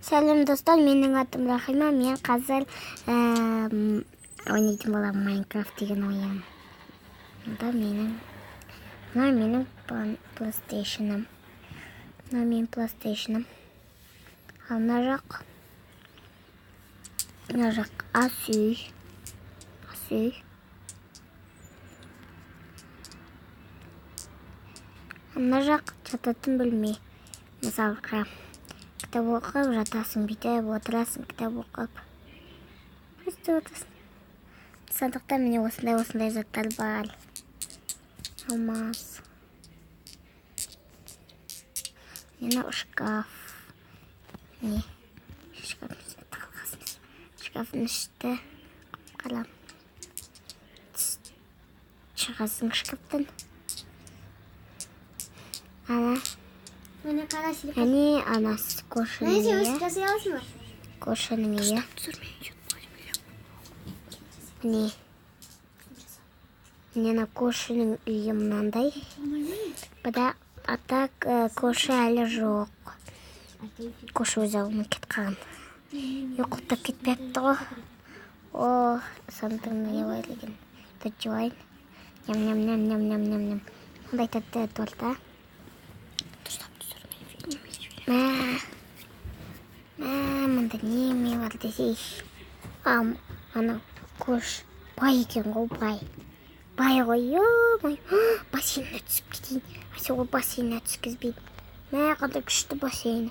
Сәлем достар, менің атым Рахима. Мен қазір ойнайтын боламын Майнкрафт деген ойын. Мына менің PlayStation'ым. Мына менің PlayStation'ым. Ал мына жақ ас үй. Мына жақ жататын бөлме. Мысалға, кітап оқып жатасың, бүйтіп отырасың, кітап оқып. Сондықтан міне осындай заттар бар. Алмаз. Мені шкаф. Міне, шкафтың ішті қалам. Шығасың шкафтан. Әне анасы көршінің үйі. Көршінің үйі. Міне көршінің үйі мынандай. Бұда атак көрші әлі жоқ. Көрші өз ауылына кетқан. Yo'qolib ketmayapti ғой. O, sandım ne o'ylagan. To'jvoyn. Nyam. Bunday katta torta. Bunda nima bor desish. Ana ko'rsh. Boy ekan ғой, boy. Boy ғой, бассейнге түсіп кетейін. Бассейнге түскізбейді. Қандай күшті бассейн.